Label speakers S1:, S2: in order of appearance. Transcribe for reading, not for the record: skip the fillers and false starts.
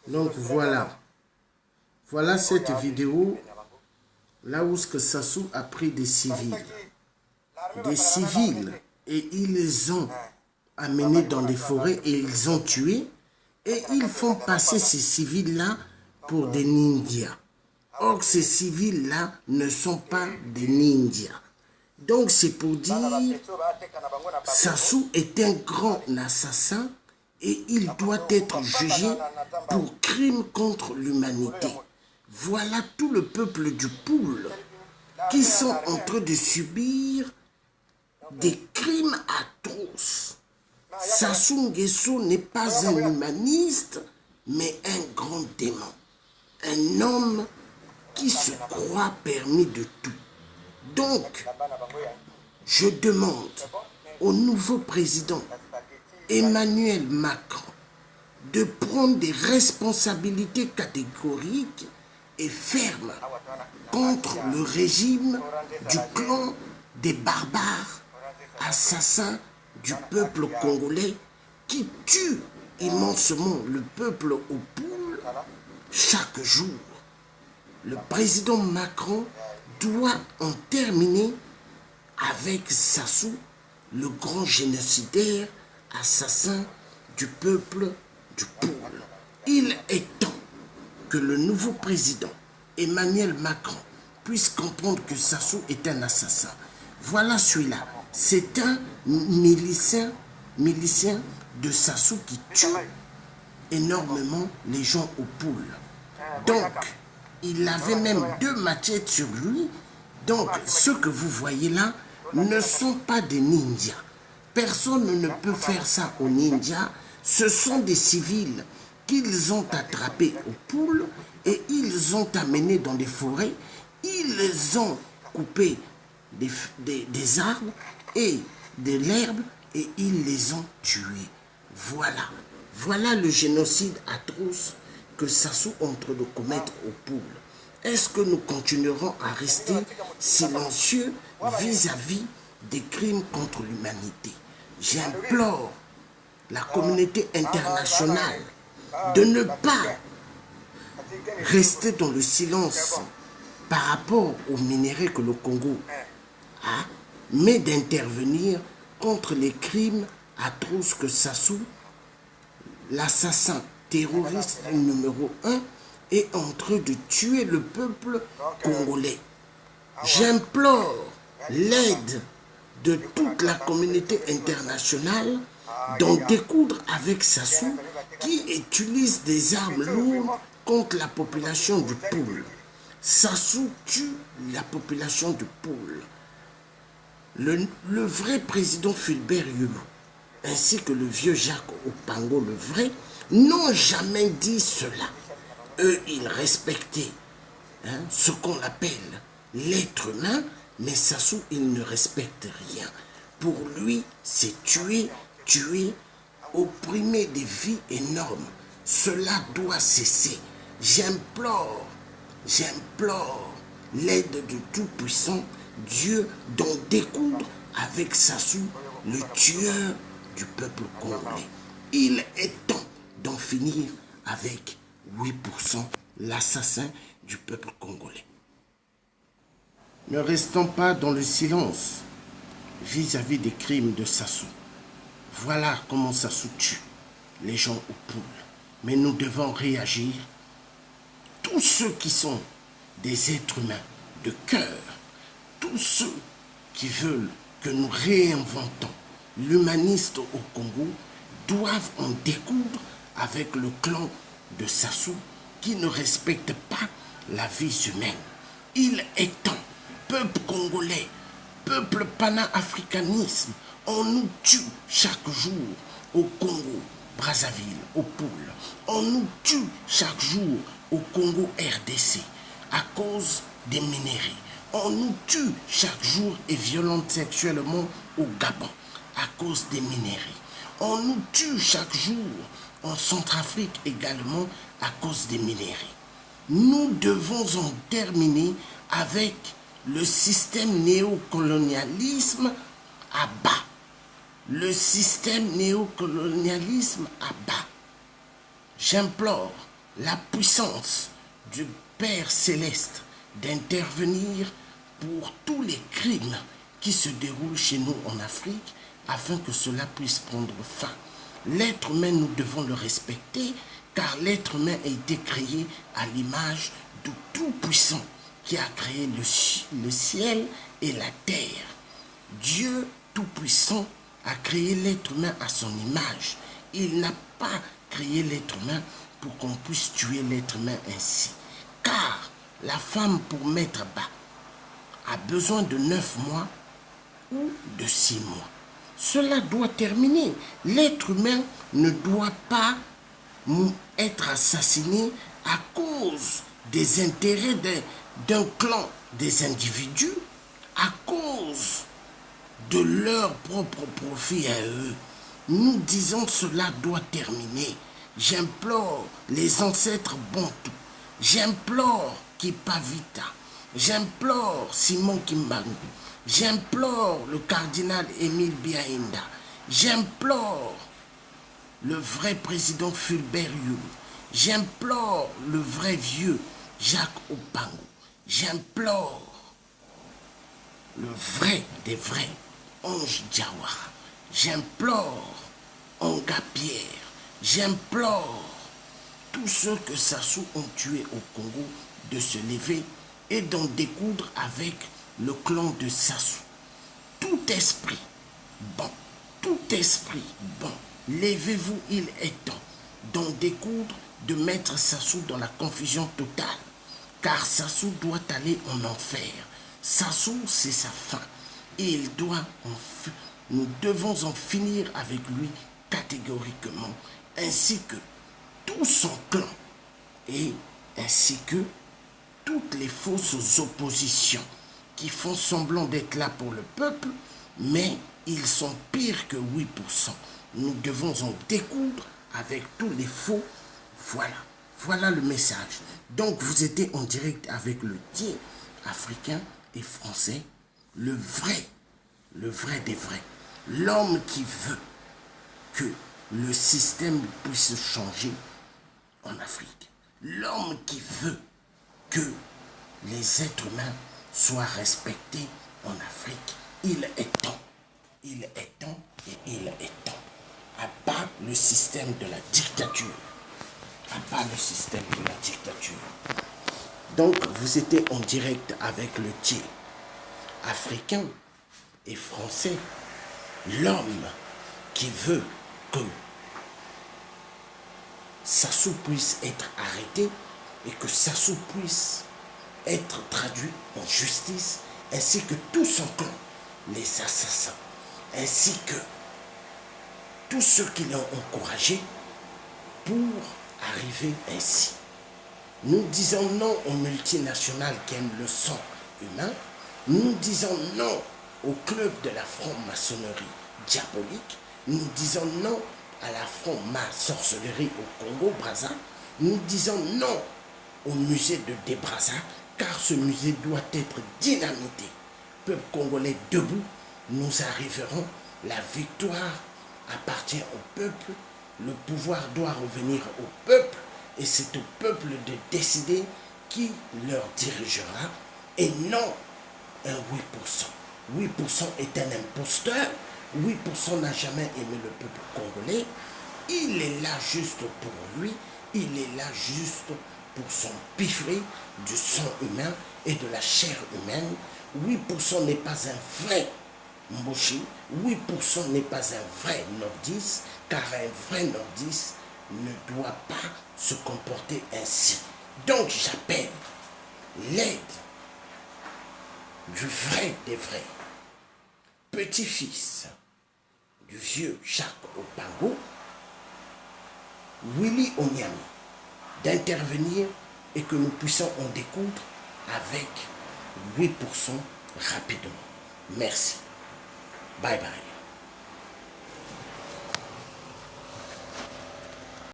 S1: Donc voilà. Voilà cette vidéo là où Sassou a pris des civils. Des civils et ils les ont amenés dans des forêts et ils ont tué. Et ils font passer ces civils-là pour des ninjas. Or, ces civils-là ne sont pas des ninjas. Donc, c'est pour dire Sassou est un grand assassin et il doit être jugé pour crime contre l'humanité. Voilà tout le peuple du Poul qui sont en train de subir des crimes atroces. Sassou Nguesso n'est pas un humaniste, mais un grand démon. Un homme qui se croit permis de tout. Donc, je demande au nouveau président Emmanuel Macron de prendre des responsabilités catégoriques et fermes contre le régime du clan des barbares assassins du peuple congolais qui tue immensement le peuple au Poul chaque jour. Le président Macron doit en terminer avec Sassou, le grand génocidaire assassin du peuple du Poul. Il est temps que le nouveau président Emmanuel Macron puisse comprendre que Sassou est un assassin. Voilà celui-là. C'est un milicien de Sassou qui tue énormément les gens au Poul. Donc, il avait même 2 machettes sur lui. Donc, ceux que vous voyez là ne sont pas des ninjas. Personne ne peut faire ça aux ninjas. Ce sont des civils qu'ils ont attrapés au Poul et ils ont amenés dans des forêts. Ils ont coupé des arbres et de l'herbe et ils les ont tués. Voilà. Voilà le génocide atroce que Sassou est en train de commettre au Poul. Est-ce que nous continuerons à rester silencieux vis-à-vis des crimes contre l'humanité? J'implore la communauté internationale de ne pas rester dans le silence par rapport aux minéraux que le Congo a, mais d'intervenir contre les crimes atroces que Sassou, l'assassin terroriste numéro 1, est en train de tuer le peuple congolais. J'implore l'aide de toute la communauté internationale d'en découdre avec Sassou qui utilise des armes lourdes contre la population du Poul. Sassou tue la population du Poul. Le vrai président Fulbert Yulou, ainsi que le vieux Jacques Opango, le vrai, n'ont jamais dit cela. Eux, ils respectaient ce qu'on appelle l'être humain, mais Sassou, il ne respecte rien. Pour lui, c'est tuer, opprimer des vies énormes. Cela doit cesser. J'implore l'aide du Tout-Puissant, Dieu, d'en découdre avec Sassou, le tueur du peuple congolais. Il est temps d'en finir avec 8%, l'assassin du peuple congolais. Ne restons pas dans le silence vis-à-vis des crimes de Sassou. Voilà comment Sassou tue les gens au Poul. Mais nous devons réagir. Tous ceux qui sont des êtres humains de cœur, tous ceux qui veulent que nous réinventons l'humaniste au Congo, doivent en découdre avec le clan de Sassou qui ne respecte pas la vie humaine. Il est temps, peuple congolais, peuple panafricanisme, on nous tue chaque jour au Congo, Brazzaville, au Poul. On nous tue chaque jour au Congo RDC à cause des minerais. On nous tue chaque jour et violente sexuellement au Gabon à cause des minerais. On nous tue chaque jour en Centrafrique également à cause des minerais. Nous devons en terminer avec le système néocolonialisme à bas. Le système néocolonialisme à bas. J'implore la puissance du Père céleste d'intervenir pour tous les crimes qui se déroulent chez nous en Afrique afin que cela puisse prendre fin. L'être humain, nous devons le respecter car l'être humain a été créé à l'image du Tout-Puissant qui a créé le ciel et la terre. Dieu Tout-Puissant a créé l'être humain à son image. Il n'a pas créé l'être humain pour qu'on puisse tuer l'être humain ainsi. Car la femme pour mettre bas a besoin de 9 mois ou de 6 mois. Cela doit terminer. L'être humain ne doit pas être assassiné à cause des intérêts d'un clan, des individus, à cause de leur propre profit à eux. Nous disons cela doit terminer. J'implore les ancêtres Bantou, j'implore Kipavita, j'implore Simon Kimbangu, j'implore le cardinal Émile Biaïnda, j'implore le vrai président Fulbert Yulu, j'implore le vrai vieux Jacques Opango, j'implore le vrai des vrais Ange Diawara, j'implore Anga Pierre, j'implore tous ceux que Sassou ont tués au Congo de se lever et d'en découdre avec le clan de Sassou. Tout esprit bon, levez-vous, il est temps d'en découdre, de mettre Sassou dans la confusion totale. Car Sassou doit aller en enfer. Sassou, c'est sa fin. Et nous devons en finir avec lui catégoriquement, ainsi que tout son clan, et ainsi que toutes les fausses oppositions qui font semblant d'être là pour le peuple, mais ils sont pires que 8%. Nous devons en découdre avec tous les faux. Voilà le message. Donc vous étiez en direct avec le Dieu africain et français, le vrai des vrais, l'homme qui veut que le système puisse changer en Afrique, l'homme qui veut que les êtres humains soient respectés en Afrique. Il est temps et il est temps. À bas le système de la dictature. À bas le système de la dictature. Donc, vous étiez en direct avec le Dieu africain et français, l'homme qui veut que Sassou puisse être arrêté et que Sassou puisse être traduit en justice, ainsi que tout son clan, les assassins, ainsi que tous ceux qui l'ont encouragé pour arriver ainsi. Nous disons non aux multinationales qui aiment le sang humain. Nous disons non au club de la franc-maçonnerie diabolique. Nous disons non à la franc-sorcellerie au Congo-Brazza. Nous disons non au musée de Débraza, car ce musée doit être dynamité. Peuple congolais debout, nous arriverons. La victoire appartient au peuple. Le pouvoir doit revenir au peuple. Et c'est au peuple de décider qui leur dirigera et non un 8%. 8% est un imposteur. 8% n'a jamais aimé le peuple congolais. Il est là juste pour lui. Il est là juste pour son piffré du sang humain et de la chair humaine. 8% n'est pas un vrai Mboshi. 8% n'est pas un vrai nordiste, car un vrai nordiste ne doit pas se comporter ainsi. Donc j'appelle l'aide du vrai des vrais, petit-fils du vieux Jacques Opango, Willy Onyami, d'intervenir et que nous puissions en découdre avec 8% rapidement. Merci. Bye bye.